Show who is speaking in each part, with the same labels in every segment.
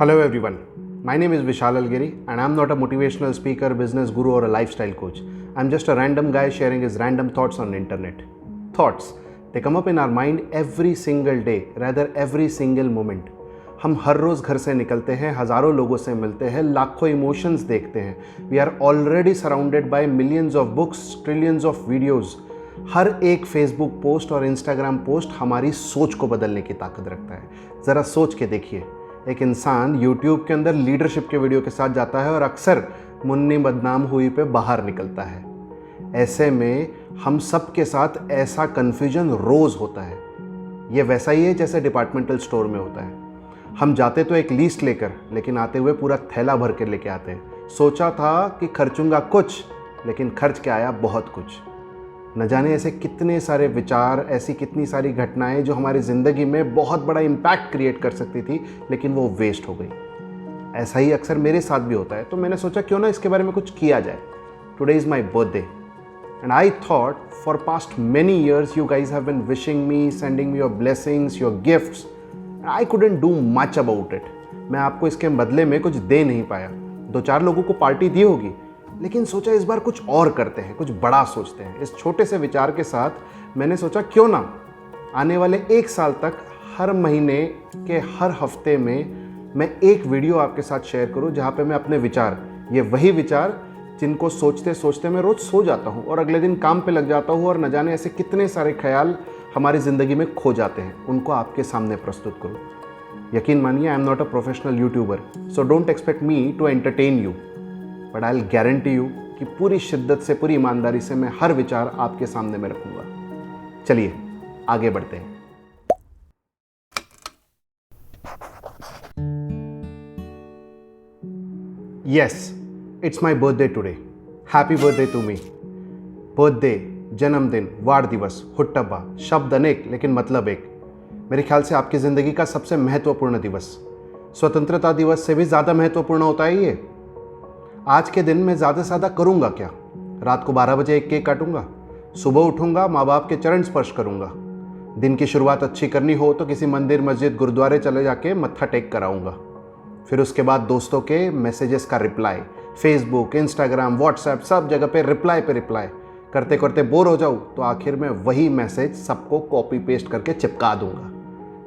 Speaker 1: Hello everyone, my name is Vishal Algiri and I'm not a motivational speaker, business guru or a lifestyle coach. I'm just a random guy sharing his random thoughts on the internet. Thoughts, they come up in our mind every single day, rather every single moment. हम हर रोज़ घर से निकलते हैं, हज़ारों लोगों से मिलते हैं, लाखों इमोशंस देखते हैं. We are already surrounded by millions of books, trillions of videos. हर एक फेसबुक पोस्ट और इंस्टाग्राम पोस्ट हमारी सोच को बदलने की ताकत रखता है. ज़रा सोच के देखिए, एक इंसान यूट्यूब के अंदर लीडरशिप के वीडियो के साथ जाता है और अक्सर मुन्नी बदनाम हुई पे बाहर निकलता है. ऐसे में हम सब के साथ ऐसा कन्फ्यूजन रोज़ होता है. ये वैसा ही है जैसे डिपार्टमेंटल स्टोर में होता है. हम जाते तो एक लीस्ट लेकर, लेकिन आते हुए पूरा थैला भर के लेके आते हैं. सोचा था कि खर्चूंगा कुछ, लेकिन खर्च के आया बहुत कुछ. न जाने ऐसे कितने सारे विचार, ऐसी कितनी सारी घटनाएं जो हमारी ज़िंदगी में बहुत बड़ा इम्पैक्ट क्रिएट कर सकती थी, लेकिन वो वेस्ट हो गई. ऐसा ही अक्सर मेरे साथ भी होता है. तो मैंने सोचा क्यों ना इसके बारे में कुछ किया जाए. Today is my birthday and I thought for past many years you guys have been wishing me, sending me your blessings, your gifts. I couldn't do much about it. मैं आपको इसके बदले में कुछ दे नहीं पाया. 2-4 लोगों को पार्टी दी होगी, लेकिन सोचा इस बार कुछ और करते हैं, कुछ बड़ा सोचते हैं. इस छोटे से विचार के साथ मैंने सोचा क्यों ना आने वाले 1 साल तक हर महीने के हर हफ्ते में मैं एक वीडियो आपके साथ शेयर करूं, जहां पे मैं अपने विचार, ये वही विचार जिनको सोचते सोचते मैं रोज़ सो जाता हूं और अगले दिन काम पे लग जाता हूं और न जाने ऐसे कितने सारे ख्याल हमारी ज़िंदगी में खो जाते हैं, उनको आपके सामने प्रस्तुत करूं. यकीन मानिए, I am not a professional YouTuber, so don't expect me to entertain you, but I will guarantee you कि पूरी शिद्दत से, पूरी ईमानदारी से मैं हर विचार आपके सामने में रखूंगा. चलिए आगे बढ़ते हैं. Yes, it's my birthday today. Happy birthday to me. Birthday, जन्मदिन, वार दिवस, हुट्टब्बा, शब्द अनेक लेकिन मतलब एक. मेरे ख्याल से आपकी ज़िंदगी का सबसे महत्वपूर्ण दिवस, स्वतंत्रता दिवस से भी ज़्यादा महत्वपूर्ण होता है ये. आज के दिन मैं ज़्यादा से ज़्यादा करूँगा क्या? रात को 12 बजे एक केक काटूंगा, सुबह उठूंगा, माँ बाप के चरण स्पर्श करूँगा. दिन की शुरुआत अच्छी करनी हो तो किसी मंदिर, मस्जिद, गुरुद्वारे चले जाके मत्था टेक कराऊंगा. फिर उसके बाद दोस्तों के मैसेजेस का रिप्लाई, फेसबुक, इंस्टाग्राम, व्हाट्सएप, सब जगह पे रिप्लाई करते करते बोर हो जाऊँ तो आखिर में वही मैसेज सबको कॉपी पेस्ट करके चिपका दूंगा.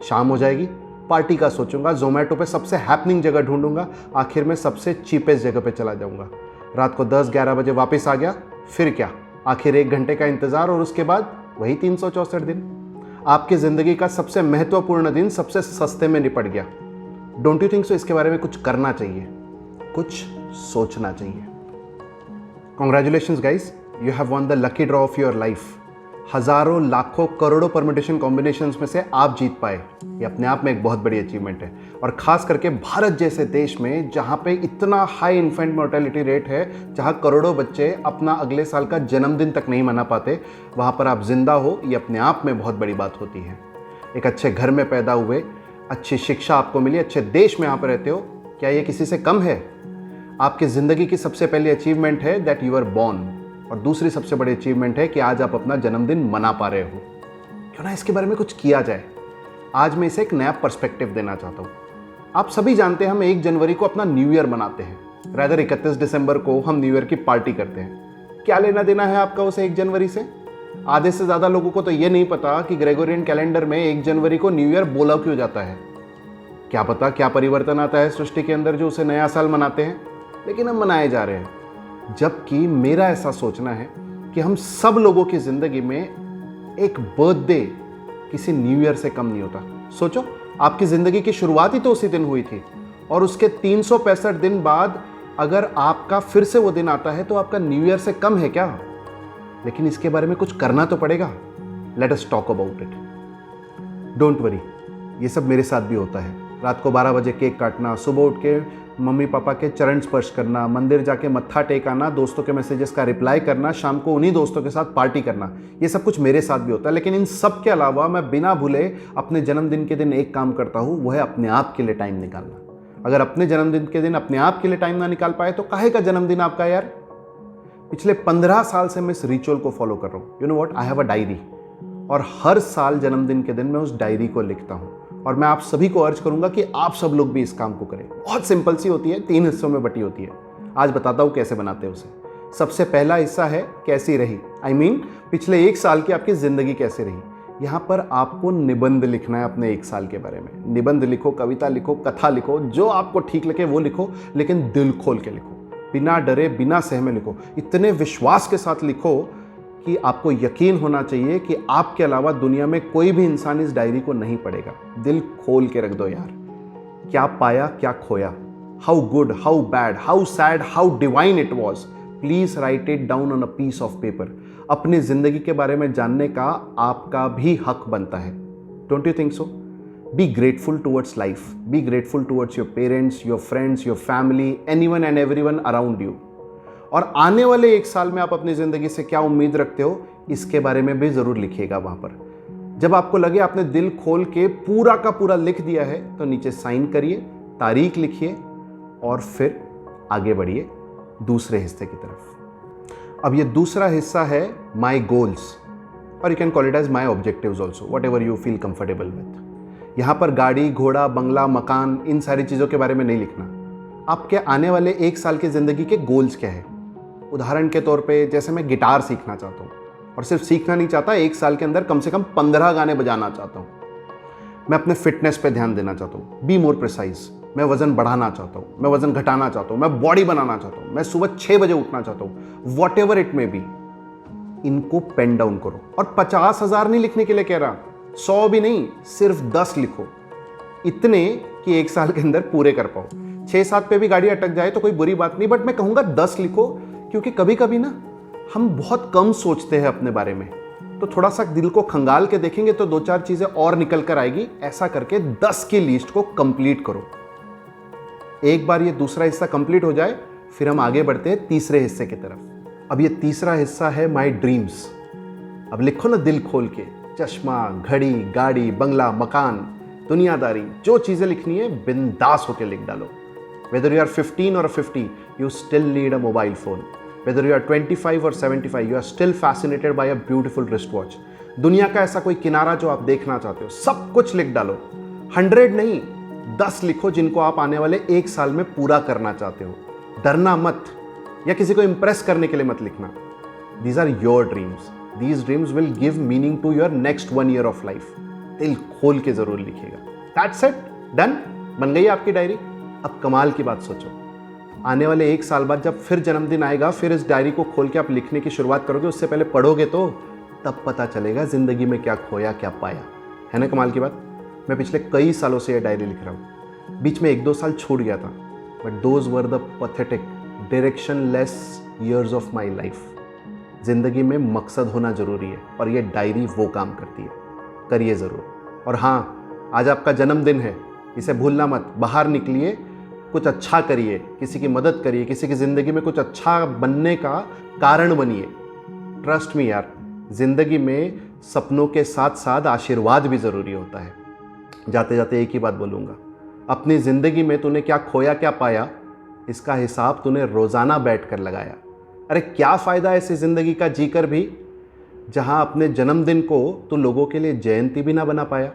Speaker 1: शाम हो जाएगी, पार्टी का सोचूंगा, जोमेटो पे सबसे हैपनिंग जगह ढूंढूंगा, आखिर में सबसे चीपेस्ट जगह पे चला जाऊंगा. रात को 10-11 बजे वापस आ गया. फिर क्या, आखिर 1 घंटे का इंतज़ार और उसके बाद वही 364 दिन. आपकी ज़िंदगी का सबसे महत्वपूर्ण दिन सबसे सस्ते में निपट गया. Don't you think so? इसके बारे में कुछ करना चाहिए, कुछ सोचना चाहिए. Congratulations guys, you have one the lucky draw of your life. हज़ारों, लाखों, करोड़ों परमिटेशन कॉम्बिनेशंस में से आप जीत पाए. ये अपने आप में एक बहुत बड़ी अचीवमेंट है. और ख़ास करके भारत जैसे देश में, जहाँ पे इतना हाई इन्फेंट मोर्टेलिटी रेट है, जहाँ करोड़ों बच्चे अपना अगले साल का जन्मदिन तक नहीं मना पाते, वहाँ पर आप जिंदा हो, ये अपने आप में बहुत बड़ी बात होती है. एक अच्छे घर में पैदा हुए, अच्छी शिक्षा आपको मिली, अच्छे देश में यहाँ पर रहते हो, क्या ये किसी से कम है? आपकी ज़िंदगी की सबसे पहली अचीवमेंट है दैट यू आर बॉर्न, और दूसरी सबसे बड़ी अचीवमेंट है कि आज आप अपना जन्मदिन मना पा रहे हो. क्यों ना इसके बारे में कुछ किया जाए. आज मैं इसे एक नया पर्सपेक्टिव देना चाहता हूँ. आप सभी जानते हैं हम 1 जनवरी को अपना न्यू ईयर मनाते हैं, रादर 31 दिसंबर को हम न्यू ईयर की पार्टी करते हैं. क्या लेना देना है आपका उसे 1 जनवरी से? आधे से ज़्यादा लोगों को तो ये नहीं पता कि ग्रेगोरियन कैलेंडर में 1 जनवरी को न्यू ईयर बोला क्यों जाता है. क्या पता क्या परिवर्तन आता है सृष्टि के अंदर जो उसे नया साल मनाते हैं, लेकिन हम मनाए जा रहे हैं. जबकि मेरा ऐसा सोचना है कि हम सब लोगों की ज़िंदगी में एक बर्थडे किसी न्यू ईयर से कम नहीं होता. सोचो, आपकी ज़िंदगी की शुरुआत ही तो उसी दिन हुई थी, और उसके 365 दिन बाद अगर आपका फिर से वो दिन आता है तो आपका न्यू ईयर से कम है क्या? लेकिन इसके बारे में कुछ करना तो पड़ेगा. Let us talk about it. Don't worry, ये सब मेरे साथ भी होता है. रात को 12 बजे केक काटना, सुबह उठ के मम्मी पापा के चरण स्पर्श करना, मंदिर जाके मत्था टेक आना, दोस्तों के मैसेजेस का रिप्लाई करना, शाम को उन्हीं दोस्तों के साथ पार्टी करना, ये सब कुछ मेरे साथ भी होता है. लेकिन इन सब के अलावा मैं बिना भूले अपने जन्मदिन के दिन एक काम करता हूँ, वो है अपने आप के लिए टाइम निकालना. अगर अपने जन्मदिन के दिन अपने आप के लिए टाइम ना निकाल पाए तो काहे का जन्मदिन आपका यार. पिछले 15 साल से मैं इस रिचुअल को फॉलो कर रहा हूँ. You know what, I have a diary, और हर साल जन्मदिन के दिन मैं उस डायरी को लिखता हूँ. और मैं आप सभी को अर्ज करूंगा कि आप सब लोग भी इस काम को करें। बहुत सिंपल सी होती है, 3 हिस्सों में बटी होती है। आज बताता हूँ कैसे बनाते हैं उसे। सबसे पहला हिस्सा है कैसी रही, पिछले 1 साल की आपकी ज़िंदगी कैसे रही। यहाँ पर आपको निबंध लिखना है अपने 1 साल के बारे में। निबंध लिखो, कविता लिखो, कथा लिखो, जो आपको ठीक लगे वो लिखो, लेकिन दिल खोल के लिखो, बिना डरे बिना सहमे लिखो। इतने विश्वास के साथ लिखो कि आपको यकीन होना चाहिए कि आपके अलावा दुनिया में कोई भी इंसान इस डायरी को नहीं पढ़ेगा। दिल खोल के रख दो यार, क्या पाया क्या खोया, how good, how bad, how sad, how divine it was. Please write it down on a piece of paper. अपनी जिंदगी के बारे में जानने का आपका भी हक बनता है। Don't you think so? Be grateful towards life, be grateful towards your parents, your friends, your family, anyone and everyone around you. और आने वाले 1 साल में आप अपनी ज़िंदगी से क्या उम्मीद रखते हो, इसके बारे में भी ज़रूर लिखिएगा वहाँ पर। जब आपको लगे आपने दिल खोल के पूरा का पूरा लिख दिया है तो नीचे साइन करिए, तारीख लिखिए और फिर आगे बढ़िए दूसरे हिस्से की तरफ। अब ये दूसरा हिस्सा है माई गोल्स, और you can call it as my objectives also, whatever you feel comfortable with. यहाँ पर गाड़ी, घोड़ा, बंगला, मकान, इन सारी चीज़ों के बारे में नहीं लिखना। आपके आने वाले 1 साल की ज़िंदगी के गोल्स क्या है। उदाहरण के तौर पे जैसे मैं गिटार सीखना चाहता हूँ, और सिर्फ सीखना नहीं चाहता, 1 साल के अंदर कम से कम 15 गाने बजाना चाहता हूँ। मैं अपने फिटनेस पे ध्यान देना चाहता हूँ, बी मोर प्रिसाइज। मैं वज़न बढ़ाना चाहता हूँ, मैं वज़न घटाना चाहता हूँ, मैं बॉडी बनाना चाहता हूँ, मैं सुबह 6 बजे उठना चाहता हूँ, what ever it may be. इनको पेन डाउन करो। और 50,000 नहीं लिखने के लिए कह रहा, 100 भी नहीं, सिर्फ 10 लिखो, इतने कि 1 साल के अंदर पूरे कर पाओ। 6-7 पे भी गाड़ी अटक जाए तो कोई बुरी बात नहीं, बट मैं कहूँगा 10 लिखो, क्योंकि कभी कभी ना हम बहुत कम सोचते हैं अपने बारे में। तो थोड़ा सा दिल को खंगाल के देखेंगे तो 2-4 चीज़ें और निकल कर आएगी। ऐसा करके 10 की लिस्ट को कंप्लीट करो। एक बार ये दूसरा हिस्सा कंप्लीट हो जाए, फिर हम आगे बढ़ते हैं तीसरे हिस्से की तरफ। अब ये तीसरा हिस्सा है माई ड्रीम्स। अब लिखो ना दिल खोल के, चश्मा, घड़ी, गाड़ी, बंगला, मकान, दुनियादारी, जो चीज़ें लिखनी है बिंदास होकर लिख डालो। Whether you are 15 or 50, you still need a mobile phone. Whether you are 25 or 75, you are still fascinated by a beautiful wristwatch. दुनिया का ऐसा कोई किनारा जो आप देखना चाहते हो, सब कुछ लिख डालो। 100 नहीं, 10 लिखो जिनको आप आने वाले 1 साल में पूरा करना चाहते हो। डरना मत, या किसी को इम्प्रेस करने के लिए मत लिखना। These are your dreams. These dreams will give meaning to your next 1 year of life. दिल खोल के जरूर लिखिएगा। That's it, done. बन गई आपकी डायरी। अब कमाल की बात सोचो, आने वाले 1 साल बाद जब फिर जन्मदिन आएगा, फिर इस डायरी को खोल के आप लिखने की शुरुआत करोगे। उससे पहले पढ़ोगे तो तब पता चलेगा ज़िंदगी में क्या खोया क्या पाया। है ना कमाल की बात। मैं पिछले कई सालों से यह डायरी लिख रहा हूँ। बीच में 1-2 साल छूट गया था, but those were the pathetic directionless years of my life. ज़िंदगी में मकसद होना ज़रूरी है, और ये डायरी वो काम करती है। करिए ज़रूर। और हाँ, आज आपका जन्मदिन है, इसे भूलना मत। बाहर निकलिए, कुछ अच्छा करिए, किसी की मदद करिए, किसी की ज़िंदगी में कुछ अच्छा बनने का कारण बनिए। ट्रस्ट मी यार, ज़िंदगी में सपनों के साथ साथ आशीर्वाद भी ज़रूरी होता है। जाते जाते एक ही बात बोलूँगा, अपनी ज़िंदगी में तूने क्या खोया क्या पाया, इसका हिसाब तूने रोज़ाना बैठ कर लगाया। अरे क्या फ़ायदा ऐसी ज़िंदगी का जीकर भी जहाँ अपने जन्मदिन को तू लोगों के लिए जयंती भी ना बना पाया।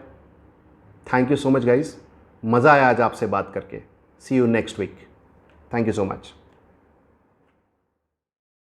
Speaker 1: Thank you so much guys, मज़ा आया आज आपसे बात करके। See you next week. Thank you so much.